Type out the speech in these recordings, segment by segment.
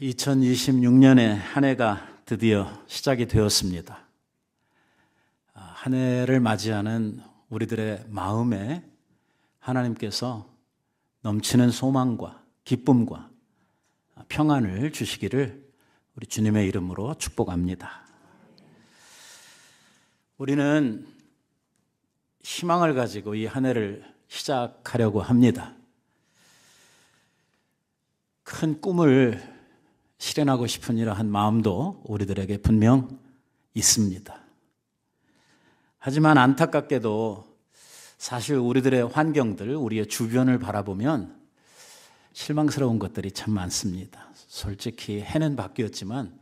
2026년의 한 해가 드디어 시작이 되었습니다. 한 해를 맞이하는 우리들의 마음에 하나님께서 넘치는 소망과 기쁨과 평안을 주시기를 우리 주님의 이름으로 축복합니다. 우리는 희망을 가지고 이 한 해를 시작하려고 합니다. 큰 꿈을 실현하고 싶은 이러한 마음도 우리들에게 분명 있습니다. 하지만 안타깝게도 사실 우리들의 환경들, 우리의 주변을 바라보면 실망스러운 것들이 참 많습니다. 솔직히 해는 바뀌었지만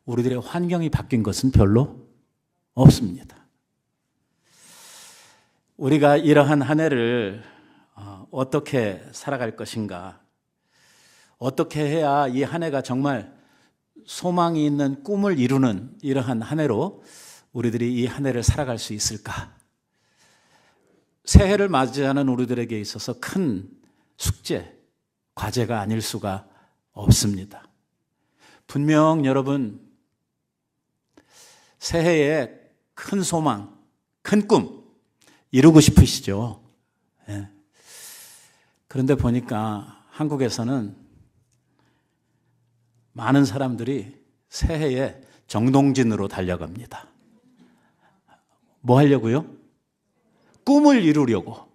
우리들의 환경이 바뀐 것은 별로 없습니다. 우리가 이러한 한 해를 어떻게 살아갈 것인가, 어떻게 해야 이 한 해가 정말 소망이 있는 꿈을 이루는 이러한 한 해로 우리들이 이 한 해를 살아갈 수 있을까? 새해를 맞이하는 우리들에게 있어서 큰 숙제, 과제가 아닐 수가 없습니다. 분명 여러분 새해에 큰 소망, 큰 꿈 이루고 싶으시죠? 네. 그런데 보니까 한국에서는 많은 사람들이 새해에 정동진으로 달려갑니다. 뭐 하려고요? 꿈을 이루려고.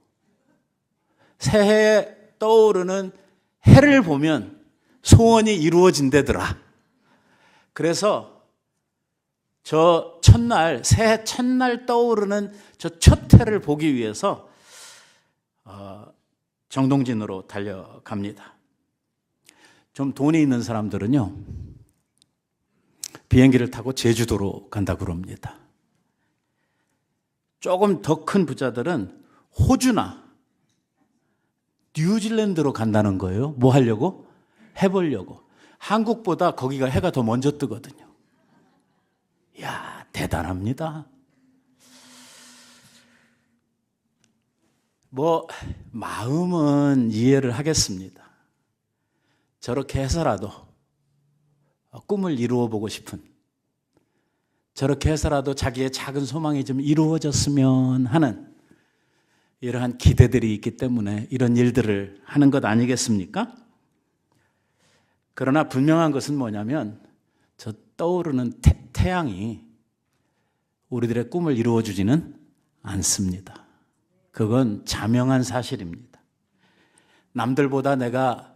새해에 떠오르는 해를 보면 소원이 이루어진대더라. 그래서 저 첫날, 새해 첫날 떠오르는 저 첫 해를 보기 위해서 정동진으로 달려갑니다. 좀 돈이 있는 사람들은요, 비행기를 타고 제주도로 간다고 그럽니다. 조금 더 큰 부자들은 호주나 뉴질랜드로 간다는 거예요. 뭐 하려고? 해보려고. 한국보다 거기가 해가 더 먼저 뜨거든요. 이야, 대단합니다. 마음은 이해를 하겠습니다. 저렇게 해서라도 꿈을 이루어 보고 싶은, 저렇게 해서라도 자기의 작은 소망이 좀 이루어졌으면 하는 이러한 기대들이 있기 때문에 이런 일들을 하는 것 아니겠습니까? 그러나 분명한 것은 뭐냐면 저 떠오르는 태양이 우리들의 꿈을 이루어주지는 않습니다. 그건 자명한 사실입니다. 남들보다 내가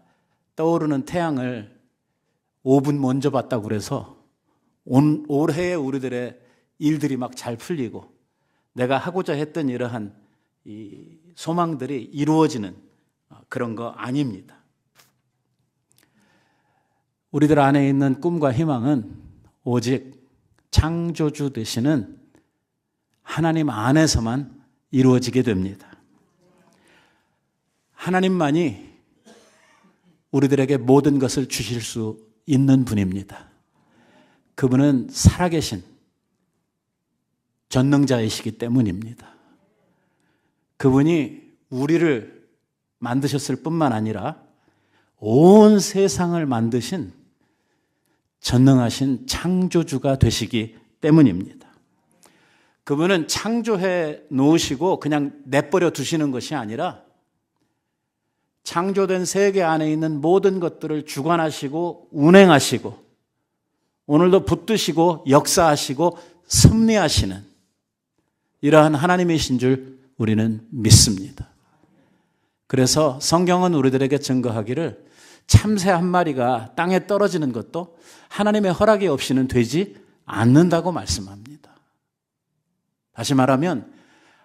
떠오르는 태양을 5분 먼저 봤다고 그래서 올해에 우리들의 일들이 막 잘 풀리고 내가 하고자 했던 이러한 이 소망들이 이루어지는 그런 거 아닙니다. 우리들 안에 있는 꿈과 희망은 오직 창조주 되시는 하나님 안에서만 이루어지게 됩니다. 하나님만이 우리들에게 모든 것을 주실 수 있는 분입니다. 그분은 살아계신 전능자이시기 때문입니다. 그분이 우리를 만드셨을 뿐만 아니라 온 세상을 만드신 전능하신 창조주가 되시기 때문입니다. 그분은 창조해 놓으시고 그냥 내버려 두시는 것이 아니라 창조된 세계 안에 있는 모든 것들을 주관하시고 운행하시고 오늘도 붙드시고 역사하시고 섭리하시는 이러한 하나님이신 줄 우리는 믿습니다. 그래서 성경은 우리들에게 증거하기를 참새 한 마리가 땅에 떨어지는 것도 하나님의 허락이 없이는 되지 않는다고 말씀합니다. 다시 말하면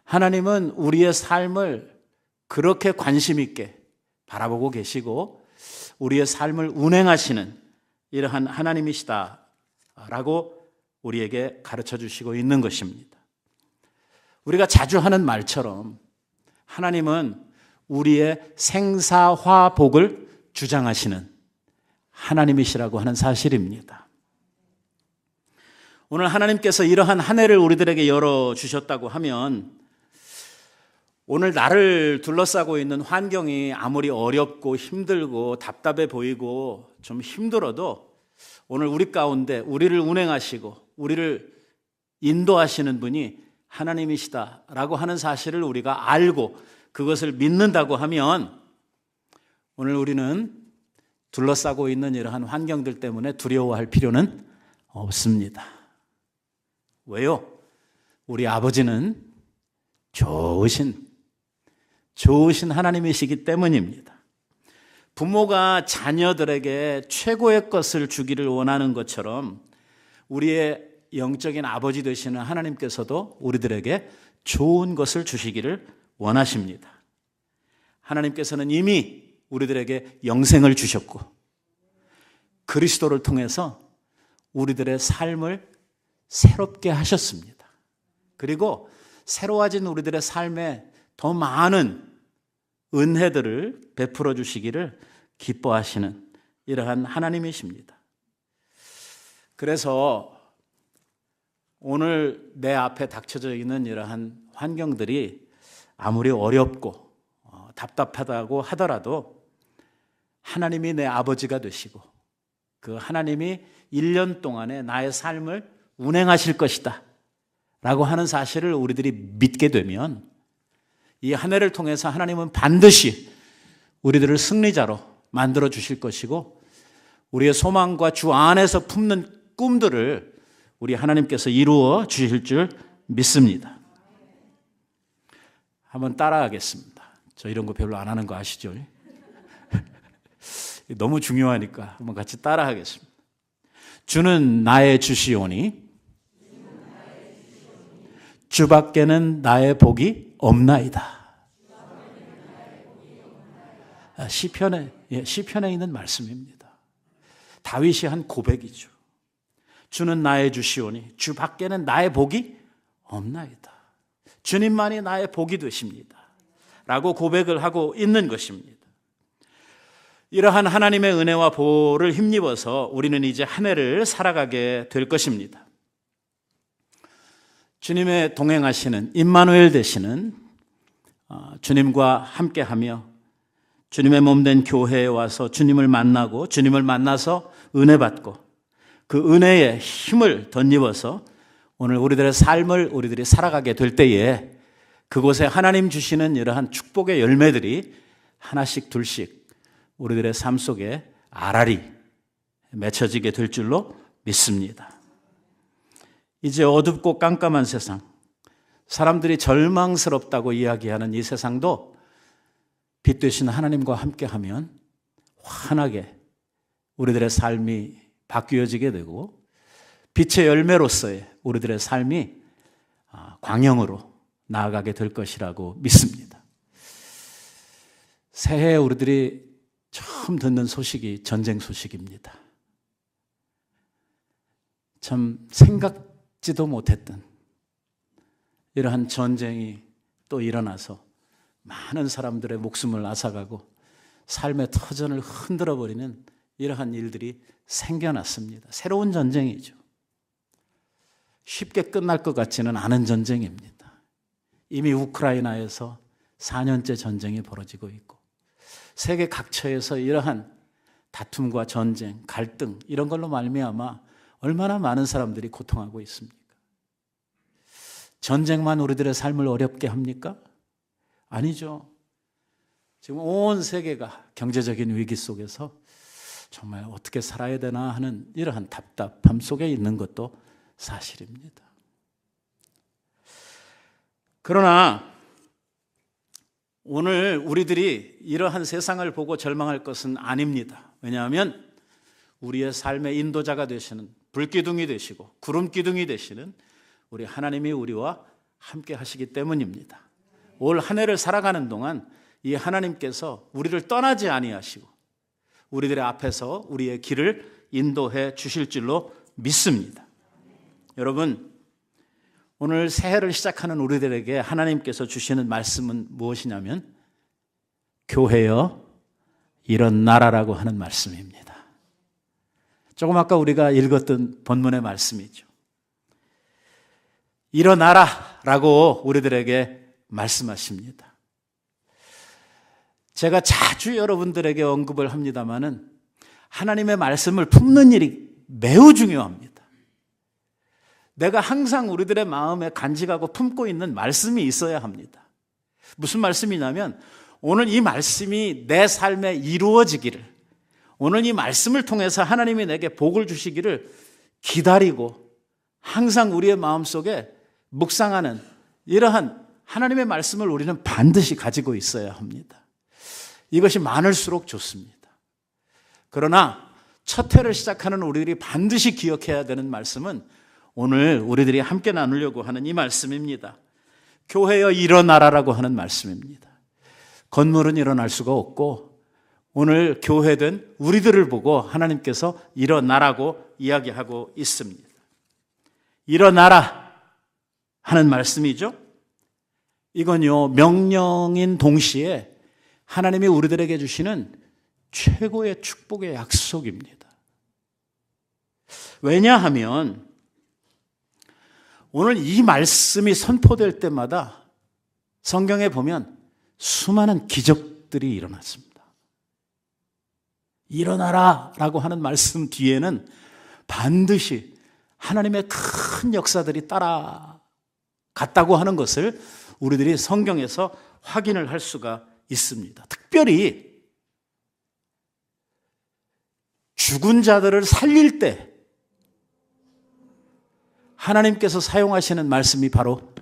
하나님은 우리의 삶을 그렇게 관심 있게 바라보고 계시고 우리의 삶을 운행하시는 이러한 하나님이시다라고 우리에게 가르쳐 주시고 있는 것입니다. 우리가 자주 하는 말처럼 하나님은 우리의 생사화복을 주장하시는 하나님이시라고 하는 사실입니다. 오늘 하나님께서 이러한 한 해를 우리들에게 열어주셨다고 하면 오늘 나를 둘러싸고 있는 환경이 아무리 어렵고 힘들고 답답해 보이고 좀 힘들어도 오늘 우리 가운데 우리를 운행하시고 우리를 인도하시는 분이 하나님이시다라고 하는 사실을 우리가 알고 그것을 믿는다고 하면 오늘 우리는 둘러싸고 있는 이러한 환경들 때문에 두려워할 필요는 없습니다. 왜요? 우리 아버지는 좋으신 하나님이시기 때문입니다. 부모가 자녀들에게 최고의 것을 주기를 원하는 것처럼 우리의 영적인 아버지 되시는 하나님께서도 우리들에게 좋은 것을 주시기를 원하십니다. 하나님께서는 이미 우리들에게 영생을 주셨고 그리스도를 통해서 우리들의 삶을 새롭게 하셨습니다. 그리고 새로워진 우리들의 삶에 더 많은 은혜들을 베풀어 주시기를 기뻐하시는 이러한 하나님이십니다. 그래서 오늘 내 앞에 닥쳐져 있는 이러한 환경들이 아무리 어렵고 답답하다고 하더라도 하나님이 내 아버지가 되시고 그 하나님이 1년 동안에 나의 삶을 운행하실 것이다 라고 하는 사실을 우리들이 믿게 되면 이 한 해를 통해서 하나님은 반드시 우리들을 승리자로 만들어 주실 것이고 우리의 소망과 주 안에서 품는 꿈들을 우리 하나님께서 이루어 주실 줄 믿습니다. 한번 따라하겠습니다. 저 이런 거 별로 안 하는 거 아시죠? 너무 중요하니까 한번 같이 따라하겠습니다. 주는 나의 주시오니 주밖에는 나의 복이 없나이다. 시편에 있는 말씀입니다. 다윗이 한 고백이죠. 주는 나의 주시오니 주밖에는 나의 복이 없나이다. 주님만이 나의 복이 되십니다. 라고 고백을 하고 있는 것입니다. 이러한 하나님의 은혜와 보호를 힘입어서 우리는 이제 한 해를 살아가게 될 것입니다. 주님의 동행하시는 임마누엘 되시는 주님과 함께하며 주님의 몸된 교회에 와서 주님을 만나고 주님을 만나서 은혜 받고 그 은혜의 힘을 덧입어서 오늘 우리들의 삶을 우리들이 살아가게 될 때에 그곳에 하나님 주시는 이러한 축복의 열매들이 하나씩 둘씩 우리들의 삶 속에 알알이 맺혀지게 될 줄로 믿습니다. 이제 어둡고 깜깜한 세상, 사람들이 절망스럽다고 이야기하는 이 세상도 빛 되신 하나님과 함께하면 환하게 우리들의 삶이 바뀌어지게 되고 빛의 열매로서의 우리들의 삶이 광영으로 나아가게 될 것이라고 믿습니다. 새해에 우리들이 처음 듣는 소식이 전쟁 소식입니다. 참 생각지도 못했던 이러한 전쟁이 또 일어나서 많은 사람들의 목숨을 앗아가고 삶의 터전을 흔들어버리는 이러한 일들이 생겨났습니다. 새로운 전쟁이죠. 쉽게 끝날 것 같지는 않은 전쟁입니다. 이미 우크라이나에서 4년째 전쟁이 벌어지고 있고 세계 각처에서 이러한 다툼과 전쟁, 갈등 이런 걸로 말미암아 얼마나 많은 사람들이 고통하고 있습니까? 전쟁만 우리들의 삶을 어렵게 합니까? 아니죠. 지금 온 세계가 경제적인 위기 속에서 정말 어떻게 살아야 되나 하는 이러한 답답함 속에 있는 것도 사실입니다. 그러나 오늘 우리들이 이러한 세상을 보고 절망할 것은 아닙니다. 왜냐하면 우리의 삶의 인도자가 되시는 불기둥이 되시고 구름기둥이 되시는 우리 하나님이 우리와 함께 하시기 때문입니다. 올 한 해를 살아가는 동안 이 하나님께서 우리를 떠나지 아니하시고 우리들의 앞에서 우리의 길을 인도해 주실 줄로 믿습니다. 여러분, 오늘 새해를 시작하는 우리들에게 하나님께서 주시는 말씀은 무엇이냐면 교회여 일어나라라고 하는 말씀입니다. 조금 아까 우리가 읽었던 본문의 말씀이죠. 일어나라라고 우리들에게 말씀하십니다. 제가 자주 여러분들에게 언급을 합니다마는 하나님의 말씀을 품는 일이 매우 중요합니다. 내가 항상 우리들의 마음에 간직하고 품고 있는 말씀이 있어야 합니다. 무슨 말씀이냐면 오늘 이 말씀이 내 삶에 이루어지기를, 오늘 이 말씀을 통해서 하나님이 내게 복을 주시기를 기다리고 항상 우리의 마음속에 묵상하는 이러한 하나님의 말씀을 우리는 반드시 가지고 있어야 합니다. 이것이 많을수록 좋습니다. 그러나 첫 해를 시작하는 우리들이 반드시 기억해야 되는 말씀은 오늘 우리들이 함께 나누려고 하는 이 말씀입니다. 교회여 일어나라라고 하는 말씀입니다. 건물은 일어날 수가 없고 오늘 교회된 우리들을 보고 하나님께서 일어나라고 이야기하고 있습니다. 일어나라 하는 말씀이죠. 이건요, 명령인 동시에 하나님이 우리들에게 주시는 최고의 축복의 약속입니다. 왜냐하면 오늘 이 말씀이 선포될 때마다 성경에 보면 수많은 기적들이 일어났습니다. 일어나라 라고 하는 말씀 뒤에는 반드시 하나님의 큰 역사들이 따라갔다고 하는 것을 우리들이 성경에서 확인을 할 수가 있습니다. 특별히 죽은 자들을 살릴 때 하나님께서 사용하시는 말씀이 바로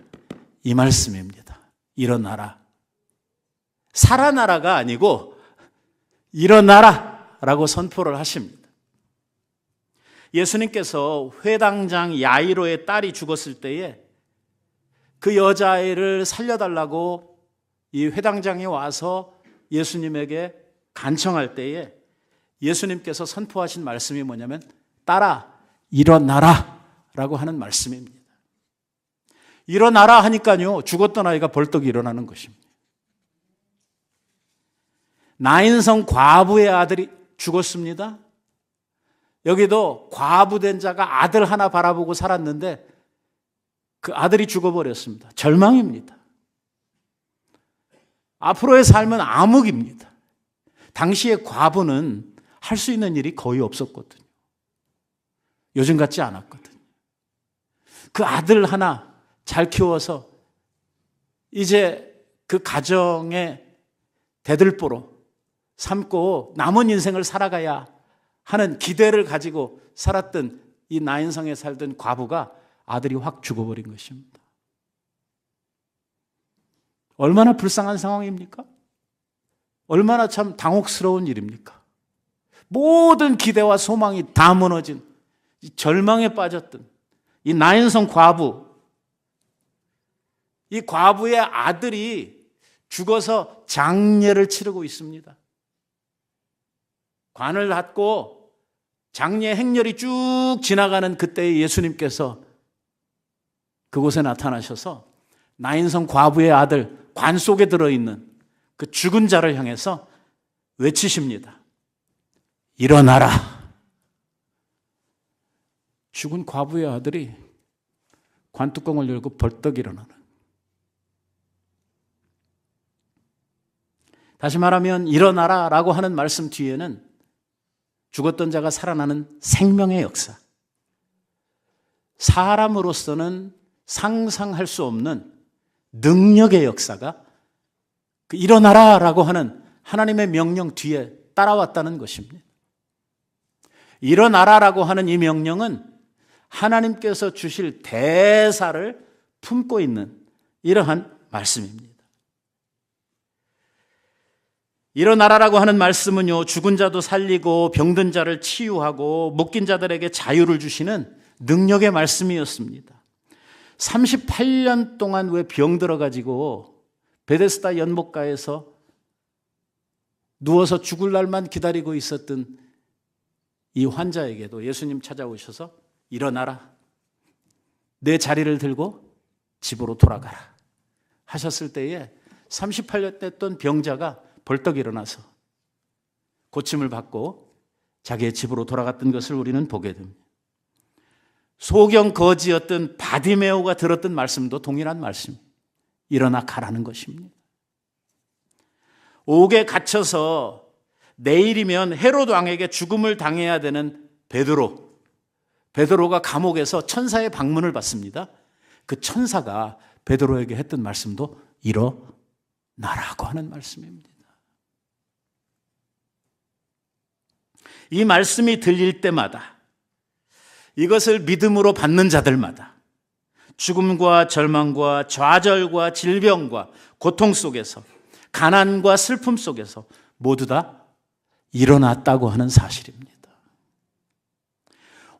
이 말씀입니다. 일어나라. 살아나라가 아니고 일어나라 라고 선포를 하십니다. 예수님께서 회당장 야이로의 딸이 죽었을 때에 그 여자아이를 살려달라고 이 회당장이 와서 예수님에게 간청할 때에 예수님께서 선포하신 말씀이 뭐냐면 딸아 일어나라 라고 하는 말씀입니다. 일어나라 하니까요, 죽었던 아이가 벌떡 일어나는 것입니다. 나인성 과부의 아들이 죽었습니다. 여기도 과부된 자가 아들 하나 바라보고 살았는데 그 아들이 죽어버렸습니다. 절망입니다. 앞으로의 삶은 암흑입니다. 당시에 과부는 할 수 있는 일이 거의 없었거든요. 요즘 같지 않았거든요. 그 아들 하나 잘 키워서 이제 그 가정의 대들보로 삼고 남은 인생을 살아가야 하는 기대를 가지고 살았던 이 나인성에 살던 과부가 아들이 확 죽어버린 것입니다. 얼마나 불쌍한 상황입니까? 얼마나 참 당혹스러운 일입니까? 모든 기대와 소망이 다 무너진 절망에 빠졌던 이 나인성 과부, 이 과부의 아들이 죽어서 장례를 치르고 있습니다. 관을 닫고 장례 행렬이 쭉 지나가는 그때에 예수님께서 그곳에 나타나셔서 나인성 과부의 아들 관 속에 들어있는 그 죽은 자를 향해서 외치십니다. 일어나라. 죽은 과부의 아들이 관뚜껑을 열고 벌떡 일어나는. 다시 말하면 일어나라 라고 하는 말씀 뒤에는 죽었던 자가 살아나는 생명의 역사, 사람으로서는 상상할 수 없는 능력의 역사가 그 일어나라 라고 하는 하나님의 명령 뒤에 따라왔다는 것입니다. 일어나라라고 하는 이 명령은 하나님께서 주실 대사를 품고 있는 이러한 말씀입니다. 일어나라라고 하는 말씀은요, 죽은 자도 살리고 병든 자를 치유하고 묶인 자들에게 자유를 주시는 능력의 말씀이었습니다. 38년 동안 왜 병들어가지고 베데스다 연못가에서 누워서 죽을 날만 기다리고 있었던 이 환자에게도 예수님 찾아오셔서 일어나라. 내 자리를 들고 집으로 돌아가라 하셨을 때에 38년 됐던 병자가 벌떡 일어나서 고침을 받고 자기의 집으로 돌아갔던 것을 우리는 보게 됩니다. 소경 거지였던 바디메오가 들었던 말씀도 동일한 말씀. 일어나 가라는 것입니다. 옥에 갇혀서 내일이면 헤롯 왕에게 죽음을 당해야 되는 베드로, 베드로가 감옥에서 천사의 방문을 받습니다. 그 천사가 베드로에게 했던 말씀도 일어나라고 하는 말씀입니다. 이 말씀이 들릴 때마다, 이것을 믿음으로 받는 자들마다 죽음과 절망과 좌절과 질병과 고통 속에서, 가난과 슬픔 속에서 모두 다 일어났다고 하는 사실입니다.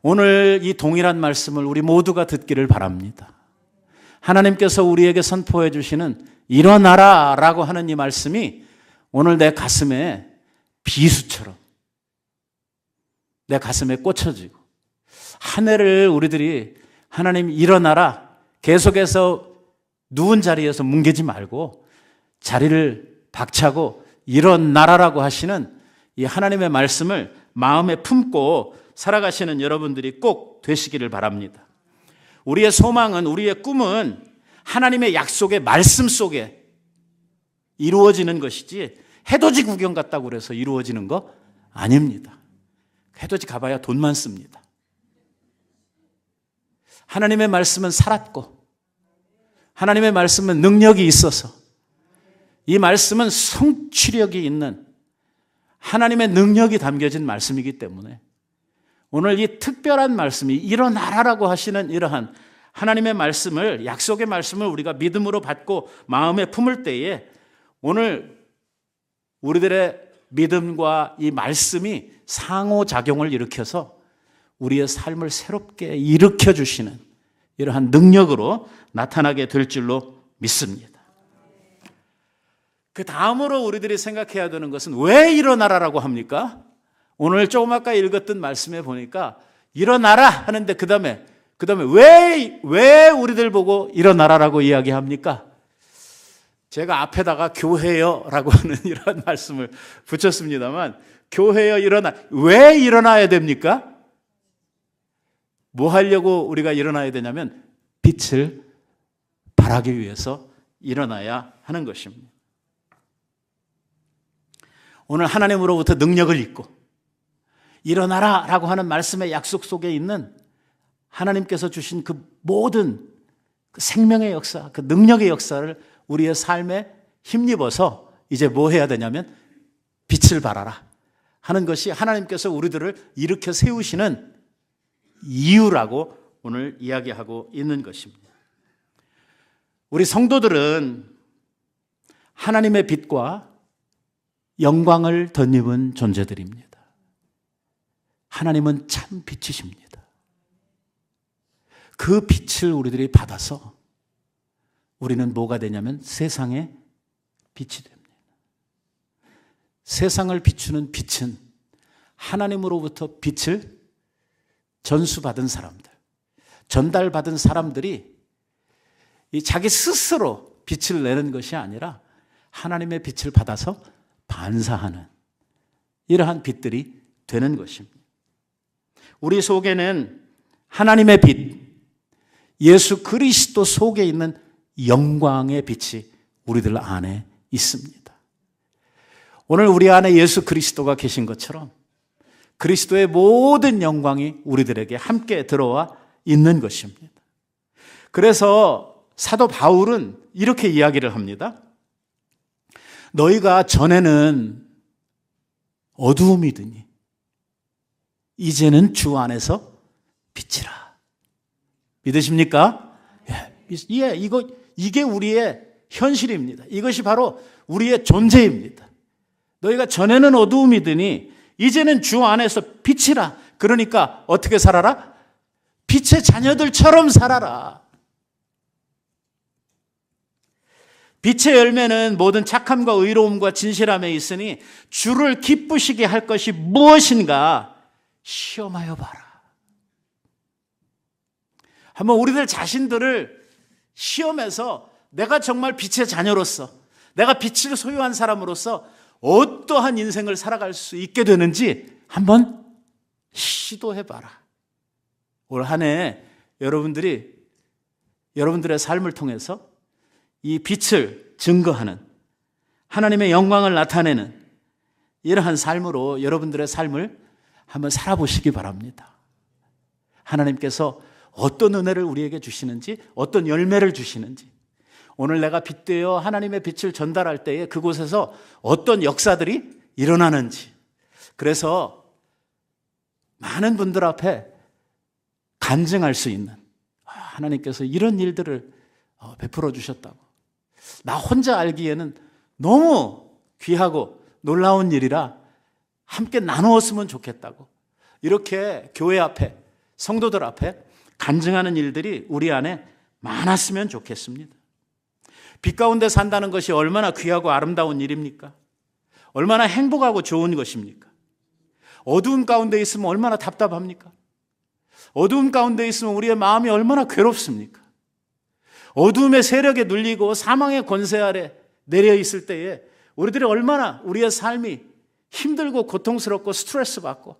오늘 이 동일한 말씀을 우리 모두가 듣기를 바랍니다. 하나님께서 우리에게 선포해 주시는 일어나라 라고 하는 이 말씀이 오늘 내 가슴에 비수처럼 내 가슴에 꽂혀지고, 한 해를 우리들이 하나님 일어나라, 계속해서 누운 자리에서 뭉개지 말고 자리를 박차고 일어나라라고 하시는 이 하나님의 말씀을 마음에 품고 살아가시는 여러분들이 꼭 되시기를 바랍니다. 우리의 소망은, 우리의 꿈은 하나님의 약속의 말씀 속에 이루어지는 것이지 해돋이 구경 갔다고 그래서 이루어지는 거 아닙니다. 해돋이 가봐야 돈만 씁니다. 하나님의 말씀은 살았고, 하나님의 말씀은 능력이 있어서, 이 말씀은 성취력이 있는 하나님의 능력이 담겨진 말씀이기 때문에 오늘 이 특별한 말씀이 일어나라라고 하시는 이러한 하나님의 말씀을, 약속의 말씀을 우리가 믿음으로 받고 마음에 품을 때에 오늘 우리들의 믿음과 이 말씀이 상호작용을 일으켜서 우리의 삶을 새롭게 일으켜 주시는 이러한 능력으로 나타나게 될 줄로 믿습니다. 그 다음으로 우리들이 생각해야 되는 것은 왜 일어나라라고 합니까? 오늘 조금 아까 읽었던 말씀에 보니까 일어나라 하는데 그 다음에 왜 우리들 보고 일어나라라고 이야기합니까? 제가 앞에다가 교회요 라고 하는 이런 말씀을 붙였습니다만, 교회요 왜 일어나야 됩니까? 뭐 하려고 우리가 일어나야 되냐면 빛을 발하기 위해서 일어나야 하는 것입니다. 오늘 하나님으로부터 능력을 입고 일어나라 라고 하는 말씀의 약속 속에 있는 하나님께서 주신 그 모든 그 생명의 역사, 그 능력의 역사를 우리의 삶에 힘입어서 이제 뭐 해야 되냐면 빛을 발하라 하는 것이 하나님께서 우리들을 일으켜 세우시는 이유라고 오늘 이야기하고 있는 것입니다. 우리 성도들은 하나님의 빛과 영광을 덧입은 존재들입니다. 하나님은 참 빛이십니다. 그 빛을 우리들이 받아서 우리는 뭐가 되냐면 세상의 빛이 됩니다. 세상을 비추는 빛은 하나님으로부터 빛을 전수받은 사람들, 전달받은 사람들이 이 자기 스스로 빛을 내는 것이 아니라 하나님의 빛을 받아서 반사하는 이러한 빛들이 되는 것입니다. 우리 속에는 하나님의 빛, 예수 그리스도 속에 있는 영광의 빛이 우리들 안에 있습니다. 오늘 우리 안에 예수 그리스도가 계신 것처럼 그리스도의 모든 영광이 우리들에게 함께 들어와 있는 것입니다. 그래서 사도 바울은 이렇게 이야기를 합니다. 너희가 전에는 어두움이더니 이제는 주 안에서 빛이라. 믿으십니까? 예, 이게 우리의 현실입니다. 이것이 바로 우리의 존재입니다. 너희가 전에는 어두움이더니 이제는 주 안에서 빛이라. 그러니까 어떻게 살아라? 빛의 자녀들처럼 살아라. 빛의 열매는 모든 착함과 의로움과 진실함에 있으니 주를 기쁘시게 할 것이 무엇인가 시험하여 봐라. 한번 우리들 자신들을 시험해서 내가 정말 빛의 자녀로서, 내가 빛을 소유한 사람으로서 어떠한 인생을 살아갈 수 있게 되는지 한번 시도해봐라. 올 한 해 여러분들이 여러분들의 삶을 통해서 이 빛을 증거하는, 하나님의 영광을 나타내는 이러한 삶으로 여러분들의 삶을 한번 살아보시기 바랍니다. 하나님께서 어떤 은혜를 우리에게 주시는지, 어떤 열매를 주시는지, 오늘 내가 빛되어 하나님의 빛을 전달할 때에 그곳에서 어떤 역사들이 일어나는지, 그래서 많은 분들 앞에 간증할 수 있는, 하나님께서 이런 일들을 베풀어 주셨다고, 나 혼자 알기에는 너무 귀하고 놀라운 일이라 함께 나누었으면 좋겠다고, 이렇게 교회 앞에, 성도들 앞에 간증하는 일들이 우리 안에 많았으면 좋겠습니다. 빛 가운데 산다는 것이 얼마나 귀하고 아름다운 일입니까? 얼마나 행복하고 좋은 것입니까? 어두움 가운데 있으면 얼마나 답답합니까? 어두움 가운데 있으면 우리의 마음이 얼마나 괴롭습니까? 어두움의 세력에 눌리고 사망의 권세 아래 내려 있을 때에 우리들이 얼마나 우리의 삶이 힘들고 고통스럽고 스트레스 받고,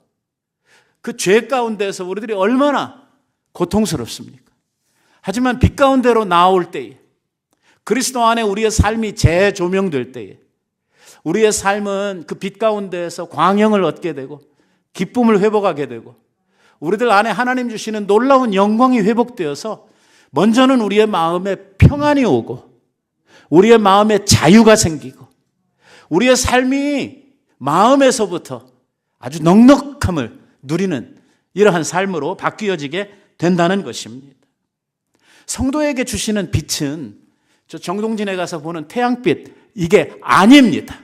그 죄 가운데서 우리들이 얼마나 고통스럽습니까? 하지만 빛 가운데로 나올 때에, 그리스도 안에 우리의 삶이 재조명될 때에 우리의 삶은 그 빛 가운데에서 광영을 얻게 되고 기쁨을 회복하게 되고, 우리들 안에 하나님 주시는 놀라운 영광이 회복되어서 먼저는 우리의 마음에 평안이 오고 우리의 마음에 자유가 생기고 우리의 삶이 마음에서부터 아주 넉넉함을 누리는 이러한 삶으로 바뀌어지게 된다는 것입니다. 성도에게 주시는 빛은 저 정동진에 가서 보는 태양빛, 이게 아닙니다.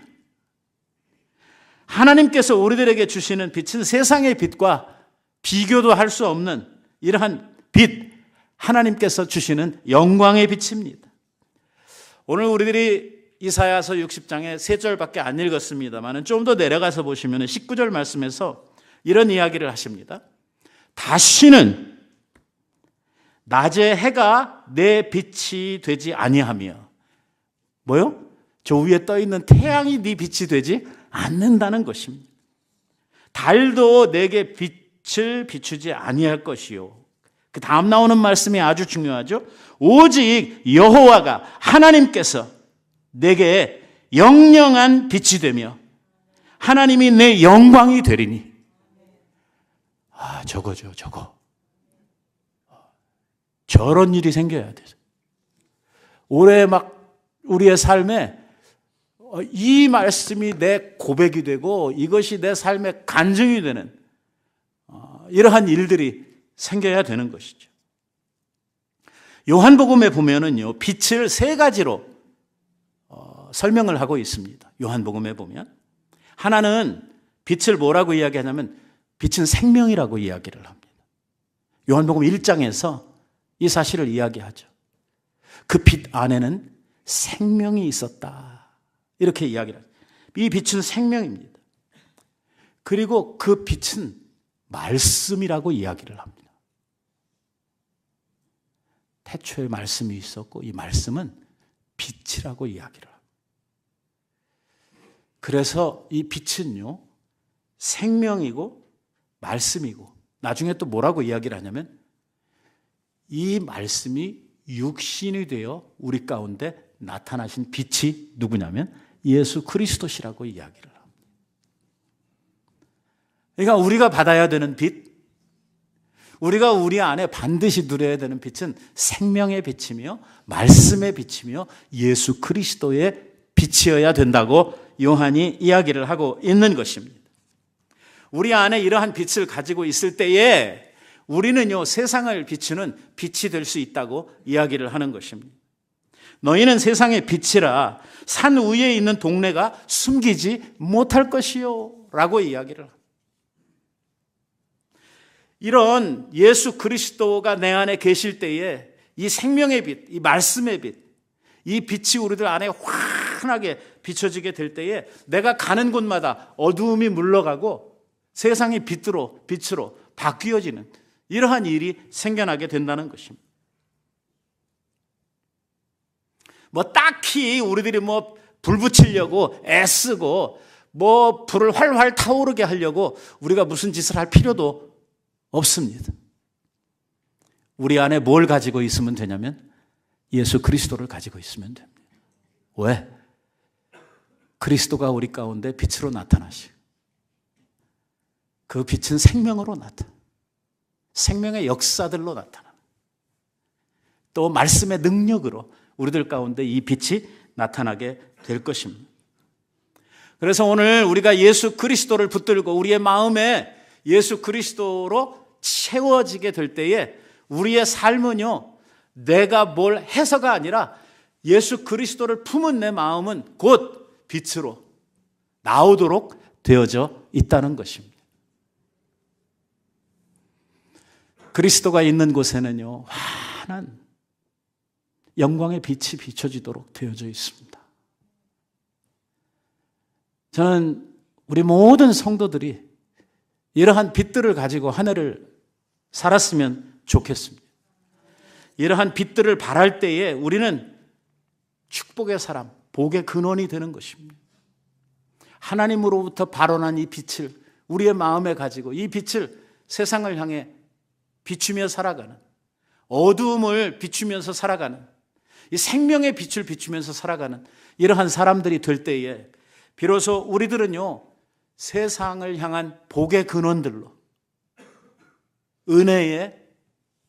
하나님께서 우리들에게 주시는 빛은 세상의 빛과 비교도 할 수 없는 이러한 빛, 하나님께서 주시는 영광의 빛입니다. 오늘 우리들이 이사야서 60장에 3절밖에 안 읽었습니다만 좀 더 내려가서 보시면 19절 말씀에서 이런 이야기를 하십니다. 다시는 낮에 해가 내 빛이 되지 아니하며, 뭐요? 저 위에 떠 있는 태양이 네 빛이 되지 않는다는 것입니다. 달도 내게 빛을 비추지 아니할 것이요. 그 다음 나오는 말씀이 아주 중요하죠. 오직 여호와가 하나님께서 내게 영영한 빛이 되며 하나님이 내 영광이 되리니. 저거죠, 저거. 저런 일이 생겨야 돼요. 올해 막 우리의 삶에 이 말씀이 내 고백이 되고 이것이 내 삶의 간증이 되는 이러한 일들이 생겨야 되는 것이죠. 요한복음에 보면은요, 빛을 3가지로 설명을 하고 있습니다. 요한복음에 보면 하나는 빛을 뭐라고 이야기하냐면 빛은 생명이라고 이야기를 합니다. 요한복음 1장에서 이 사실을 이야기하죠. 그 빛 안에는 생명이 있었다, 이렇게 이야기를 하죠. 이 빛은 생명입니다. 그리고 그 빛은 말씀이라고 이야기를 합니다. 태초에 말씀이 있었고 이 말씀은 빛이라고 이야기를 합니다. 그래서 이 빛은요, 생명이고 말씀이고, 나중에 또 뭐라고 이야기를 하냐면 이 말씀이 육신이 되어 우리 가운데 나타나신 빛이 누구냐면 예수 그리스도시라고 이야기를 합니다. 그러니까 우리가 받아야 되는 빛, 우리가 우리 안에 반드시 누려야 되는 빛은 생명의 빛이며 말씀의 빛이며 예수 그리스도의 빛이어야 된다고 요한이 이야기를 하고 있는 것입니다. 우리 안에 이러한 빛을 가지고 있을 때에 우리는요, 세상을 비추는 빛이 될 수 있다고 이야기를 하는 것입니다. 너희는 세상의 빛이라 산 위에 있는 동네가 숨기지 못할 것이요 라고 이야기를 합니다. 이런 예수 그리스도가 내 안에 계실 때에 이 생명의 빛, 이 말씀의 빛, 이 빛이 우리들 안에 환하게 비춰지게 될 때에 내가 가는 곳마다 어두움이 물러가고 세상이 빛으로 바뀌어지는 이러한 일이 생겨나게 된다는 것입니다. 딱히 우리들이 불 붙이려고 애쓰고 불을 활활 타오르게 하려고 우리가 무슨 짓을 할 필요도 없습니다. 우리 안에 뭘 가지고 있으면 되냐면 예수 그리스도를 가지고 있으면 됩니다. 왜? 그리스도가 우리 가운데 빛으로 나타나시고 그 빛은 생명으로 나타나. 생명의 역사들로 나타나는, 또 말씀의 능력으로 우리들 가운데 이 빛이 나타나게 될 것입니다. 그래서 오늘 우리가 예수 그리스도를 붙들고 우리의 마음에 예수 그리스도로 채워지게 될 때에 우리의 삶은요, 내가 뭘 해서가 아니라 예수 그리스도를 품은 내 마음은 곧 빛으로 나오도록 되어져 있다는 것입니다. 그리스도가 있는 곳에는요, 환한 영광의 빛이 비춰지도록 되어져 있습니다. 저는 우리 모든 성도들이 이러한 빛들을 가지고 한 해를 살았으면 좋겠습니다. 이러한 빛들을 발할 때에 우리는 축복의 사람, 복의 근원이 되는 것입니다. 하나님으로부터 발원한 이 빛을 우리의 마음에 가지고 이 빛을 세상을 향해 비추며 살아가는, 어두움을 비추면서 살아가는, 이 생명의 빛을 비추면서 살아가는 이러한 사람들이 될 때에 비로소 우리들은요, 세상을 향한 복의 근원들로, 은혜의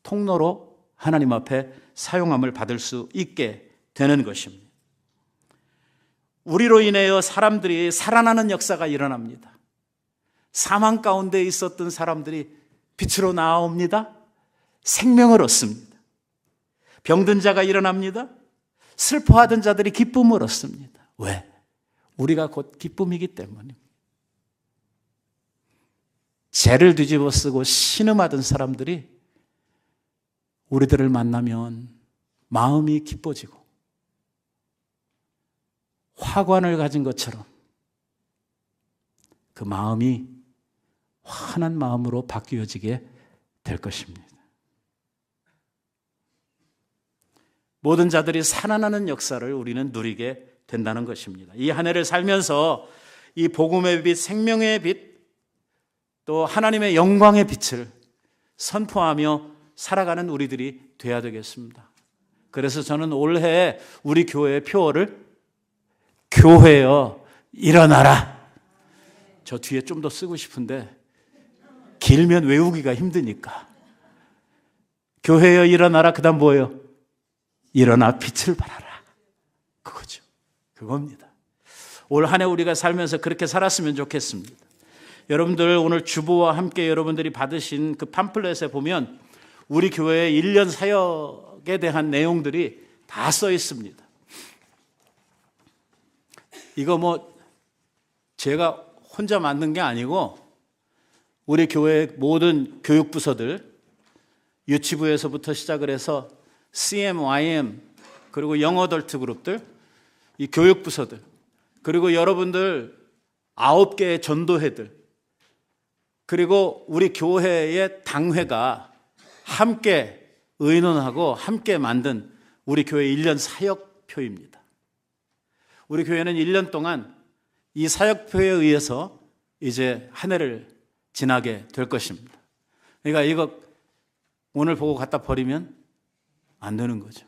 통로로 하나님 앞에 사용함을 받을 수 있게 되는 것입니다. 우리로 인하여 사람들이 살아나는 역사가 일어납니다. 사망 가운데 있었던 사람들이 빛으로 나옵니다. 생명을 얻습니다. 병든 자가 일어납니다. 슬퍼하던 자들이 기쁨을 얻습니다. 왜? 우리가 곧 기쁨이기 때문입니다. 죄를 뒤집어 쓰고 신음하던 사람들이 우리들을 만나면 마음이 기뻐지고 화관을 가진 것처럼 그 마음이 환한 마음으로 바뀌어지게 될 것입니다. 모든 자들이 살아나는 역사를 우리는 누리게 된다는 것입니다. 이 한 해를 살면서 이 복음의 빛, 생명의 빛, 또 하나님의 영광의 빛을 선포하며 살아가는 우리들이 돼야 되겠습니다. 그래서 저는 올해 우리 교회의 표어를 교회여 일어나라. 저 뒤에 좀 더 쓰고 싶은데 길면 외우기가 힘드니까. 교회여 일어나라. 그 다음 뭐예요? 일어나 빛을 발하라. 그거죠. 그겁니다. 올 한 해 우리가 살면서 그렇게 살았으면 좋겠습니다. 여러분들 오늘 주보와 함께 여러분들이 받으신 그 팜플렛에 보면 우리 교회의 1년 사역에 대한 내용들이 다 써 있습니다. 이거 뭐 제가 혼자 만든 게 아니고 우리 교회 모든 교육부서들, 유치부에서부터 시작을 해서 CM, YM, 그리고 영어덜트 그룹들, 이 교육부서들, 그리고 여러분들 9개의 전도회들, 그리고 우리 교회의 당회가 함께 의논하고 함께 만든 우리 교회 1년 사역표입니다. 우리 교회는 1년 동안 이 사역표에 의해서 이제 한 해를 지나게 될 것입니다. 그러니까 이거 오늘 보고 갖다 버리면 안 되는 거죠.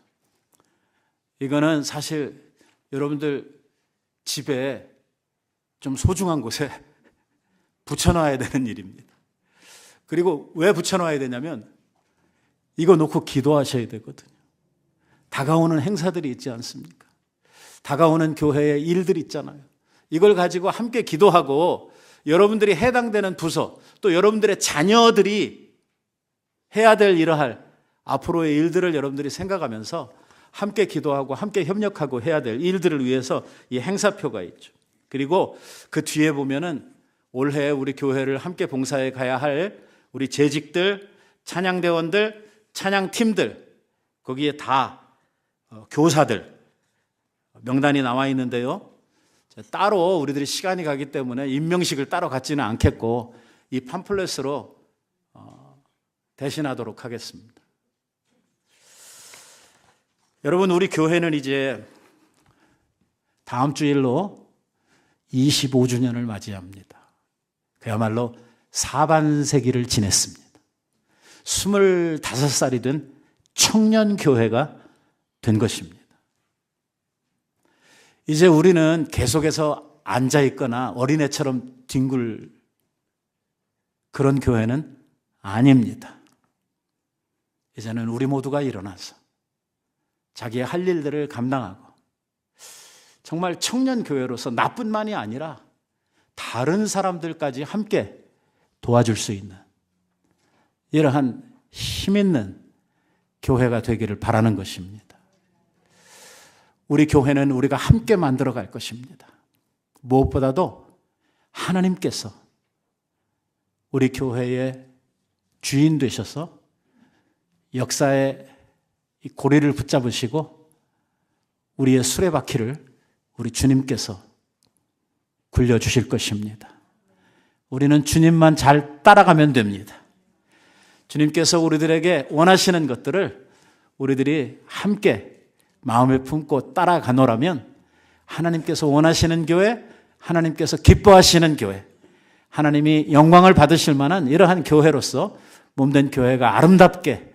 이거는 사실 여러분들 집에 좀 소중한 곳에 붙여놔야 되는 일입니다. 그리고 왜 붙여놔야 되냐면 이거 놓고 기도하셔야 되거든요. 다가오는 행사들이 있지 않습니까? 다가오는 교회의 일들이 있잖아요. 이걸 가지고 함께 기도하고 여러분들이 해당되는 부서, 또 여러분들의 자녀들이 해야 될 이러할 앞으로의 일들을 여러분들이 생각하면서 함께 기도하고 함께 협력하고 해야 될 일들을 위해서 이 행사표가 있죠. 그리고 그 뒤에 보면은 올해 우리 교회를 함께 봉사해 가야 할 우리 재직들, 찬양대원들, 찬양팀들, 거기에 다 교사들 명단이 나와 있는데요. 따로 우리들이 시간이 가기 때문에 임명식을 따로 갖지는 않겠고 이 팜플렛으로 대신하도록 하겠습니다. 여러분, 우리 교회는 이제 다음 주일로 25주년을 맞이합니다. 그야말로 사반세기를 지냈습니다. 25살이 된 청년교회가 된 것입니다. 이제 우리는 계속해서 앉아있거나 어린애처럼 뒹굴 그런 교회는 아닙니다. 이제는 우리 모두가 일어나서 자기의 할 일들을 감당하고 정말 청년교회로서 나뿐만이 아니라 다른 사람들까지 함께 도와줄 수 있는 이러한 힘 있는 교회가 되기를 바라는 것입니다. 우리 교회는 우리가 함께 만들어갈 것입니다. 무엇보다도 하나님께서 우리 교회의 주인 되셔서 역사의 이 고리를 붙잡으시고 우리의 수레바퀴를 우리 주님께서 굴려주실 것입니다. 우리는 주님만 잘 따라가면 됩니다. 주님께서 우리들에게 원하시는 것들을 우리들이 함께 마음에 품고 따라가노라면 하나님께서 원하시는 교회, 하나님께서 기뻐하시는 교회, 하나님이 영광을 받으실 만한 이러한 교회로서 몸된 교회가 아름답게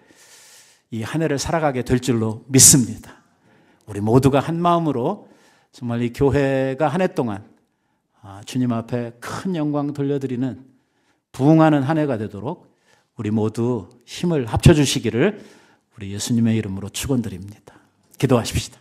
이 한 해를 살아가게 될 줄로 믿습니다. 우리 모두가 한 마음으로 정말 이 교회가 한 해 동안 주님 앞에 큰 영광 돌려드리는 부흥하는 한 해가 되도록 우리 모두 힘을 합쳐주시기를 우리 예수님의 이름으로 축원드립니다. 기도하십시다.